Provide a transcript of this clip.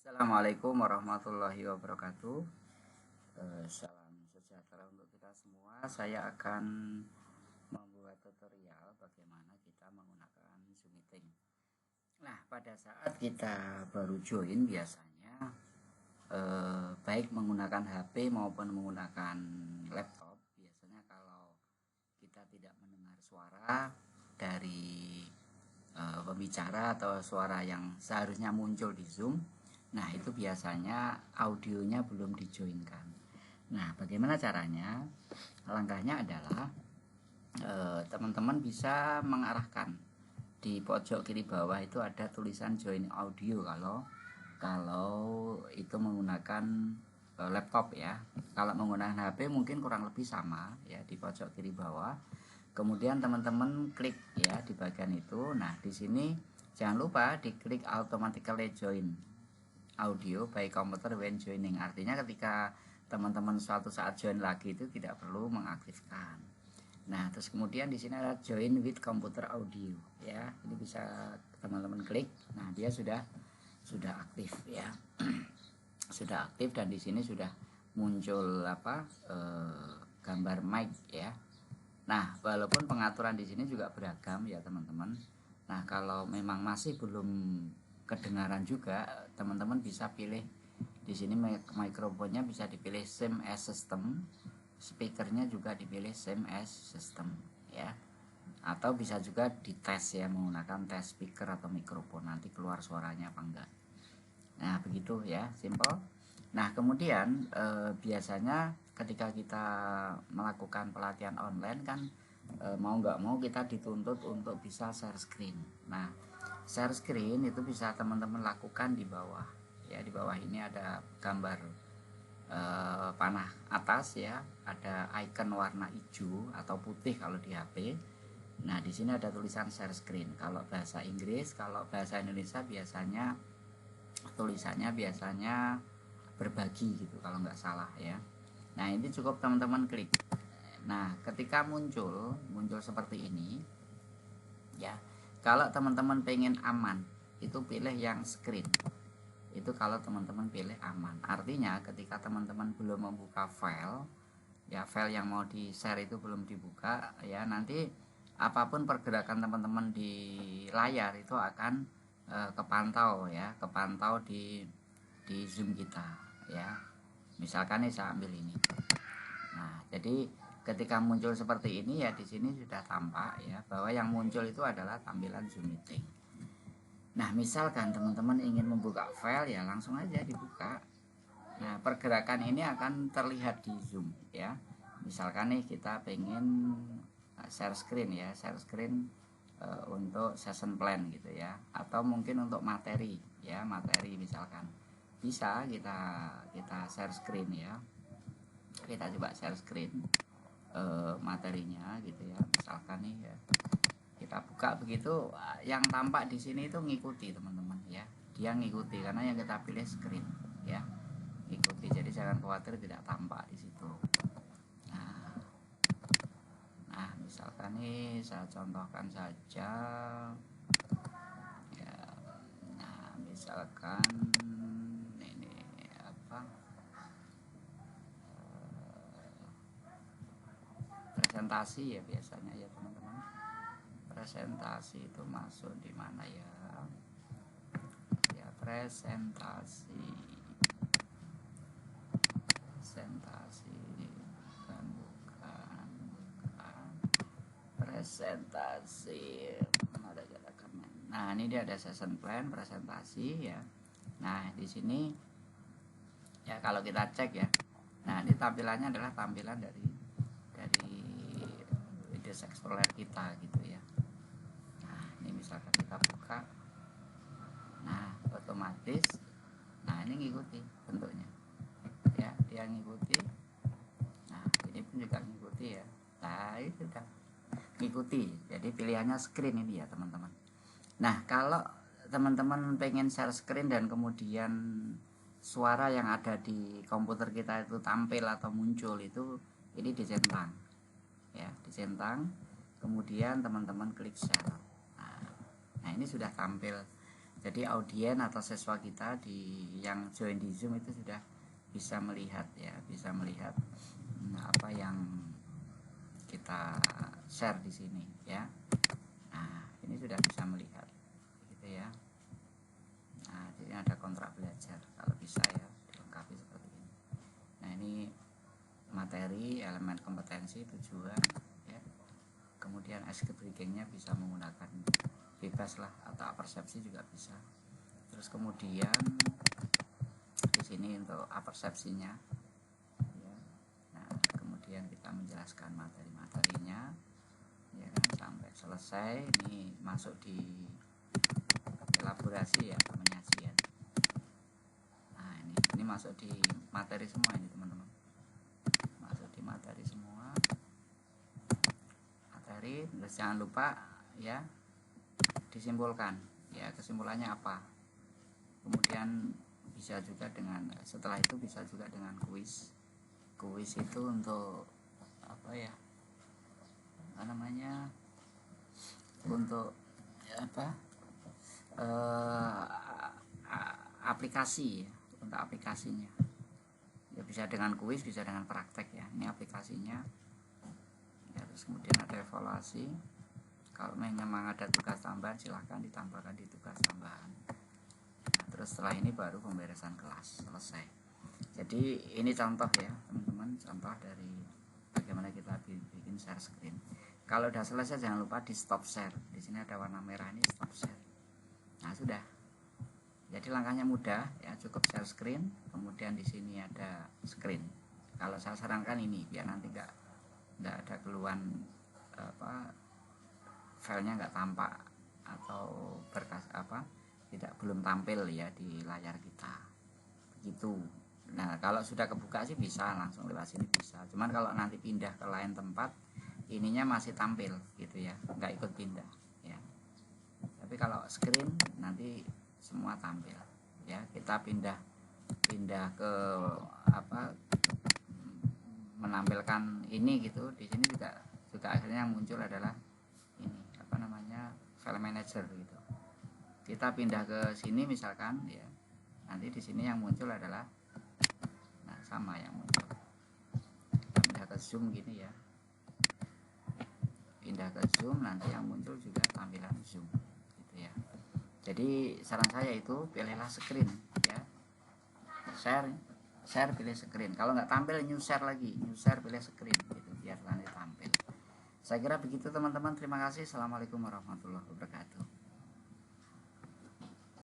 Assalamualaikum warahmatullahi wabarakatuh. Salam sejahtera untuk kita semua. Saya akan membuat tutorial bagaimana kita menggunakan Zoom Meeting. Nah, pada saat kita baru join biasanya baik menggunakan HP maupun menggunakan laptop, biasanya kalau kita tidak mendengar suara dari pembicara atau suara yang seharusnya muncul di Zoom, nah itu biasanya audionya belum dijoinkan. Nah, bagaimana caranya? Langkahnya adalah teman-teman bisa mengarahkan di pojok kiri bawah itu ada tulisan join audio kalau itu menggunakan laptop ya. Kalau menggunakan HP mungkin kurang lebih sama ya, di pojok kiri bawah. Kemudian teman-teman klik ya di bagian itu. Nah, di sini jangan lupa diklik automatically join audio by computer when joining. Artinya ketika teman-teman suatu saat join lagi itu tidak perlu mengaktifkan. Nah, terus kemudian di sini ada join with computer audio ya. Ini bisa teman-teman klik. Nah, dia sudah aktif ya. Sudah aktif dan di sini sudah muncul gambar mic ya. Nah, walaupun pengaturan di sini juga beragam ya teman-teman. Nah, kalau memang masih belum kedengaran juga, teman-teman bisa pilih di sini mikrofonnya bisa dipilih same as system, speakernya juga dipilih same as system ya. Atau bisa juga dites ya menggunakan tes speaker atau mikrofon, nanti keluar suaranya apa enggak. Nah, begitu ya, simple. Nah, kemudian biasanya ketika kita melakukan pelatihan online kan mau nggak mau kita dituntut untuk bisa share screen. Nah, share screen itu bisa teman-teman lakukan di bawah ya. Di bawah ini ada gambar panah atas ya, ada icon warna hijau atau putih kalau di HP. Nah, di sini ada tulisan share screen. Kalau bahasa Inggris, kalau bahasa Indonesia biasanya tulisannya berbagi gitu kalau nggak salah ya. Nah, ini cukup teman-teman klik. Nah, ketika muncul seperti ini ya, kalau teman-teman pengen aman itu pilih yang screen. Itu kalau teman-teman pilih aman, artinya ketika teman-teman belum membuka file ya, file yang mau di share itu belum dibuka ya, nanti apapun pergerakan teman-teman di layar itu akan kepantau ya, kepantau di Zoom kita ya. Misalkan nih saya ambil ini. Nah, jadi ketika muncul seperti ini ya, di sini sudah tampak ya bahwa yang muncul itu adalah tampilan Zoom Meeting. Nah, misalkan teman-teman ingin membuka file ya langsung aja dibuka. Nah, pergerakan ini akan terlihat di Zoom ya. Misalkan nih kita pengen share screen ya, share screen untuk session plan gitu ya, atau mungkin untuk materi ya, materi misalkan bisa kita share screen ya. Kita coba share screen materinya gitu ya. Misalkan nih ya, kita buka begitu, yang tampak di sini itu ngikuti teman-teman ya. Dia ngikuti karena yang kita pilih screen ya. Ikuti, jadi jangan khawatir tidak tampak di situ. Nah, misalkan nih saya contohkan saja ya. Nah, misalkan ini presentasi ya biasanya ya teman-teman. Presentasi itu masuk di mana ya? Ya, presentasi bukan presentasi. Nah, ini dia ada session plan presentasi ya. Nah, di sini ya kalau kita cek ya. Nah, ini tampilannya adalah tampilan dari video Explorer kita gitu ya. Nah, ini misalkan kita buka. Nah, otomatis nah ini ngikuti bentuknya. Ya, dia ngikuti. Nah, ini pun juga ngikuti ya. Nah, itu sudah ngikuti. Jadi pilihannya screen ini ya, teman-teman. Nah, kalau teman-teman pengen share screen dan kemudian suara yang ada di komputer kita itu tampil atau muncul, itu ini dicentang ya, kemudian teman-teman klik share. Nah, ini sudah tampil. Jadi audien atau siswa kita yang join di Zoom itu sudah bisa melihat ya, bisa melihat apa yang kita share di sini ya. Nah, ini sudah bisa melihat gitu ya. Nah, jadi ada kontrak belajar kalau bisa ya dilengkapi seperti ini. Nah, ini materi, elemen kompetensi, tujuan ya. Kemudian execute riggingnya bisa menggunakan bebas lah, atau persepsi juga bisa. Terus kemudian di sini untuk persepsinya ya. Nah, kemudian kita menjelaskan materi-materinya ya kan sampai selesai. Ini masuk di elaborasi ya, penyajian. Nah, ini masuk di materi semua ini teman-teman, masuk di materi semua materi. Terus jangan lupa ya disimpulkan ya, kesimpulannya apa. Kemudian bisa juga dengan, setelah itu bisa juga dengan kuis. Kuis itu untuk apa ya namanya, untuk apa aplikasi ya, untuk aplikasinya ya, bisa dengan kuis, bisa dengan praktek ya. Ini aplikasinya ya. Terus kemudian ada evaluasi. Kalau memang ada tugas tambahan silahkan ditambahkan di tugas tambahan. Nah, terus setelah ini baru pemberesan kelas selesai. Jadi ini contoh ya teman-teman, contoh dari bagaimana kita bikin share screen. Kalau udah selesai jangan lupa di stop share. Di sini ada warna merah, ini stop share. Nah, sudah. Jadi langkahnya mudah ya, cukup share screen, kemudian di sini ada screen. Kalau saya sarankan ini biar nanti nggak ada keluhan apa, filenya nggak tampak atau berkas apa belum tampil ya di layar kita begitu. Nah, kalau sudah kebuka sih bisa langsung lewat sini bisa, cuman kalau nanti pindah ke lain tempat ininya masih tampil gitu ya, nggak ikut pindah ya. Tapi kalau screen nanti semua tampil ya. Kita pindah ke apa, menampilkan ini gitu. Di sini juga akhirnya yang muncul adalah ini apa namanya, file manager gitu. Kita pindah ke sini misalkan ya, nanti di sini yang muncul adalah sama yang muncul. Kita pindah ke zoom gini ya, pindah ke zoom, nanti yang muncul juga tampilan zoom gitu ya. Jadi saran saya itu pilihlah screen ya, share pilih screen. Kalau nggak tampil new share lagi, new share pilih screen gitu biar nanti tampil. Saya kira begitu teman-teman. Terima kasih. Assalamualaikum warahmatullahi wabarakatuh.